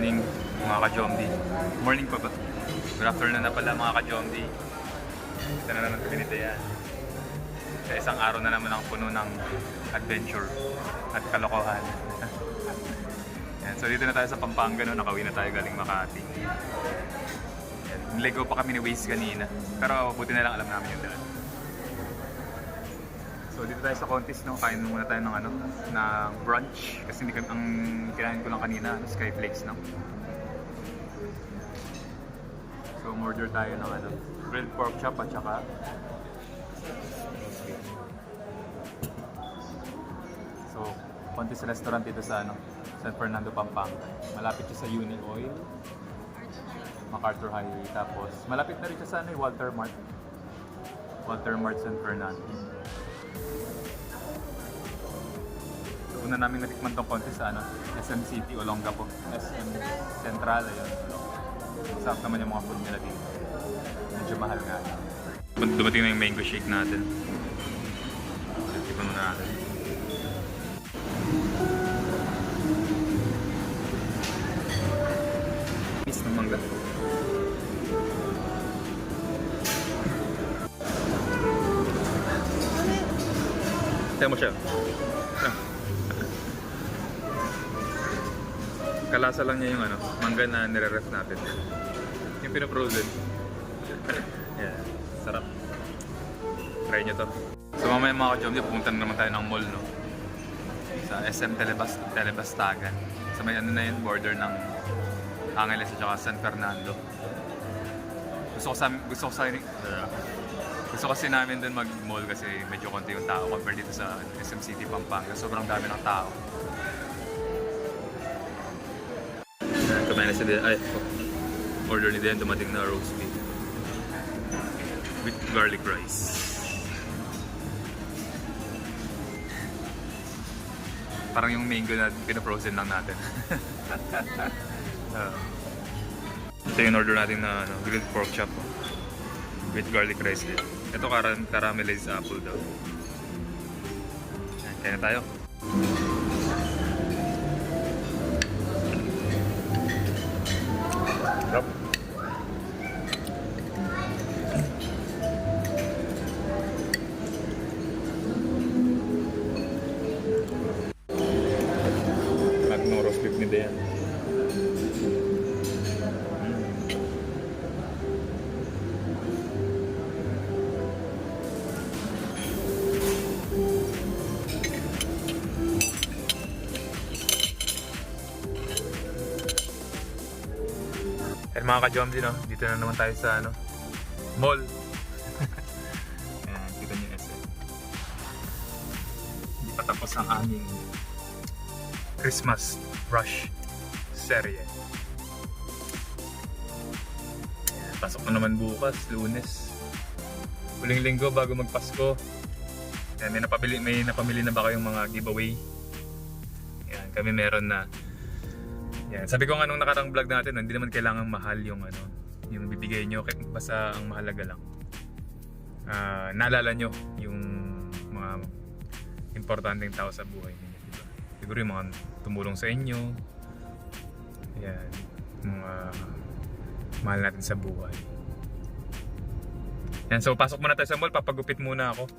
morning mga ka-Jomdi. Morning pa ba? Good afternoon na pala mga ka-Jomdi. Ito na naman kami ni Dayan. Sa isang araw na naman ang puno ng adventure at kalokohan. Yan. So dito na tayo sa Pampanga, no? Nakauwi na tayo galing Makati. Niligo pa kami ni Waze kanina. Pero buti na lang alam namin yung daan. So dito tayo sa Contis, no? Kain muna tayo ng ng brunch. Kasi hindi kami, ang kinain ko lang kanina, Skyflakes, no? So order tayo ng grilled pork chop at saka so Contis restaurant dito sa San Fernando, Pampanga. Malapit siya sa Uni Oil, MacArthur Highway. Tapos malapit na rin siya sa Walter Mart San Fernando. So una namin natikman tong Contis sa SM City, Olongapo. SM Central, ayun. Sarap naman yung mga food nila dito. Medyo mahal nga. Dumating na yung mango shake natin. Tipan muna natin. Miss ng mangga. Tayo mo siya. Kalasa lang niya yung mangga na nire-ref natin. Yung pinaprozen. Yeah, sarap. Try nyo to. So mamaya mga ka-Jomdi, pupunta na naman tayo ng mall, no? Sa SM Telebastagan. Sa may na yun, border ng Angeles at saka San Fernando. Gusto kasi namin dun mag-mall kasi medyo konti yung tao compared dito sa SM City, Pampanga. Sobrang dami ng tao. Kumain na sila. Order ni Dayan, dumating na roast beef with garlic rice. Parang yung mango na pinaprosen lang natin. Ito yung order natin na grilled pork chop with garlic rice din. Ito caramelized apple daw. Kaya na tayo. Sarap. Ng roast beef ni Dayan. And mga ka-Jomdi, no? Dito na naman tayo sa mall. Ayan, kita niyo yung SM. Hindi pa tapos ang aming Christmas rush serye. Ayan, pasok na naman bukas, Lunes. Huling linggo bago magpasko. Ayan, may napamili na ba kayong mga giveaway? Ayan, kami meron na. Yan. Sabi ko nga nung nakarang vlog natin, hindi naman kailangan mahal yung yung bibigay nyo, basta ang mahalaga lang. Naalala nyo yung mga importanteng tao sa buhay ninyo, diba? Siguro yung mga tumulong sa inyo. Yan. Mga mahal natin sa buhay. Yan. So pasok muna tayo sa mall, papagupit muna ako.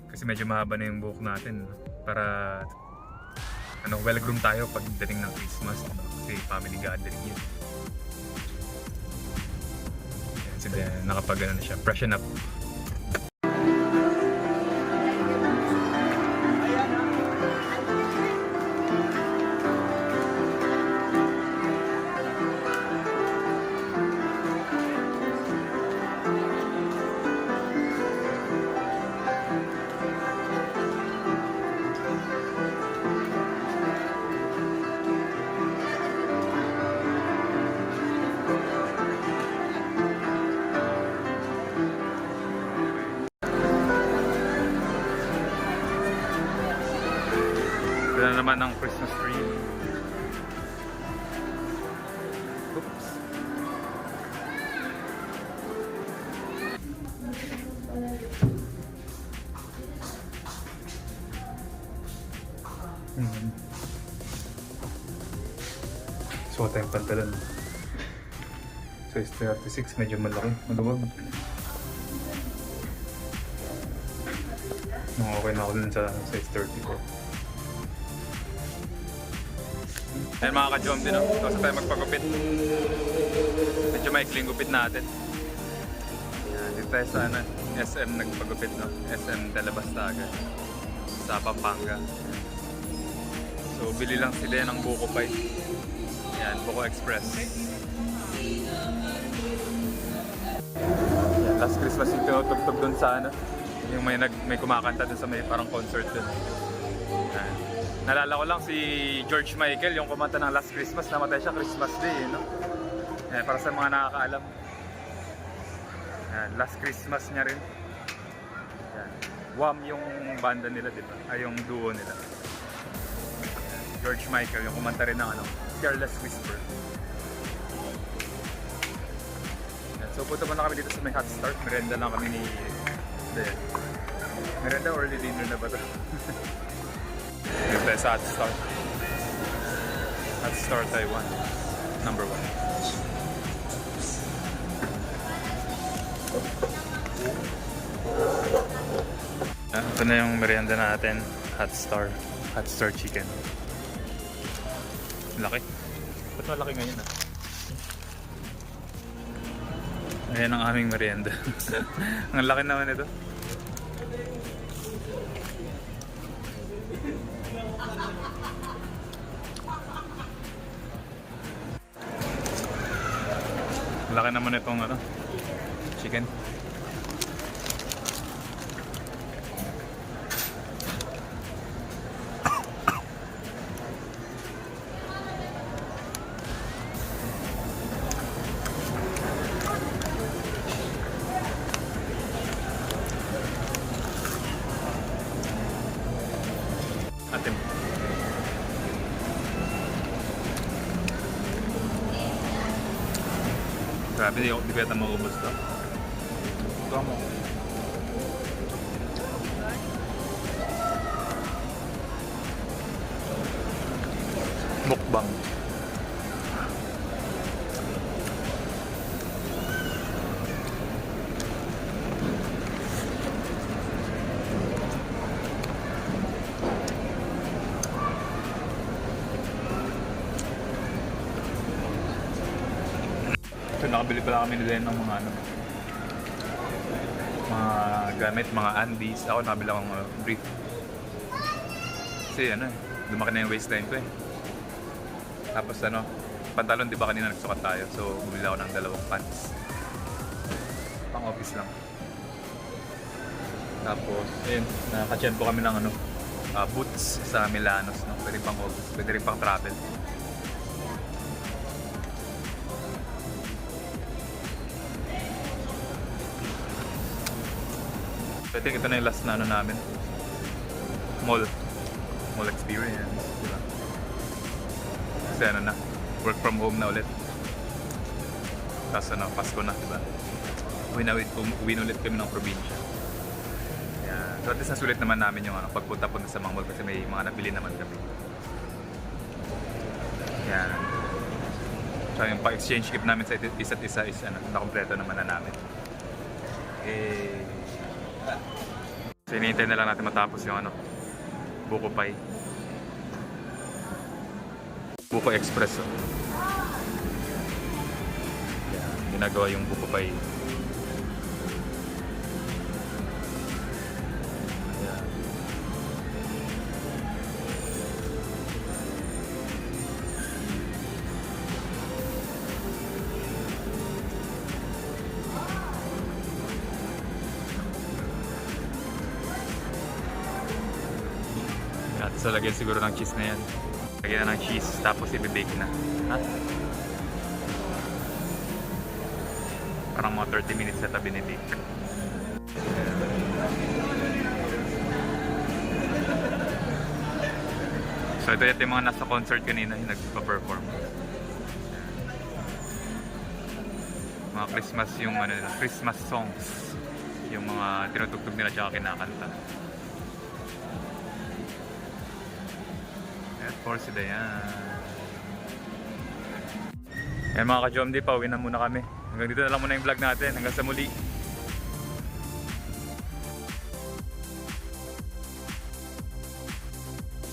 Kasi medyo mahaba na yung buhok natin. Para well-groomed tayo pagdating ng Christmas, diba? Kasi family gathering yun. Yan, so nakapag na siya, freshen up. Ito na naman ang Christmas tree. Oops. Suot tayong pantalon. Size 36, medyo malaki. Maluwag. Okay na ako dun sa size 34. Ayan mga ka-jom din, no? Tapos tayo magpagupit. Medyo maikling gupit natin. Ayan, dito tayo sa SM nagpagupit, no? SM Dalabastaga sa Pampanga. So, bili lang sila ng Buko Pie. Ayan, Buko Express. Ayan, last Christmas yung tinutugtog dun sa yung may kumakanta dun sa may parang concert dun. Ayan. Nalala ko lang si George Michael, yung kumanta ng Last Christmas, namatay siya Christmas Day, no? Ayan, para sa mga nakakaalam. Ayan, Last Christmas niya rin. Ayan. Wham yung banda nila, di ba? Ay, yung duo nila. Ayan. George Michael, yung kumanta rin ng Careless Whisper. Ayan. So, punta muna kami dito sa may hot start. Merenda lang kami ni Dayan. Merenda or early dinner na ba ito? Dito tayo sa Hot Star. Hot Star Taiwan. Number 1. Ito na yung merienda natin. Hot Star. Hot Star Chicken. Laki. Ba't malaki ngayon Ayan ang aming merienda. Ang laki naman ito. Laki naman itong chicken. Atim. Grabe, di ko yata maubos to. Ito mo. Mukbang. So nakabili pala kami nila ng mga mga gamit, mga undies. Ako nakabili akong brief. Kasi lumaki na yung waistline ko Tapos pantalon, di ba kanina nagsukat tayo? So bumili ako ng 2 pants. Pang office lang. Tapos, ayun, nakaka-chan po kami ng boots sa Milanos, no? Pwede pang office, pwede rin pang travel. I think ito na yung last na namin. Mall experience, diba? Kasi work from home na ulit. Tapos Pasko na, diba? Uwi na ulit kami ng probinsya. Yeah. So at least nasulit naman namin yung pagpunta-punta sa mga mall kasi may mga nabili naman kami. Yan. So yung pa-exchange gift namin sa isa't isa is nakompleto naman na namin. So hinihintay na lang natin matapos yung Buko Pie. Buko Express. Yeah, ginagawa yung Buko Pie. Yeah. At so lagyan siguro ng cheese na yan. Lagyan na ng cheese tapos i-bake na. Ha? Parang mga 30 minutes na tabi ni-bake. So ito yung mga nasa concert kanina yung nagpa-perform. Mga Christmas yung Christmas songs. Yung mga tinutugtog nila tsaka kinakanta. Of course, Dayan. Yan mga ka-Jomdi, pauwi na muna kami. Hanggang dito na lang muna yung vlog natin. Hanggang sa muli.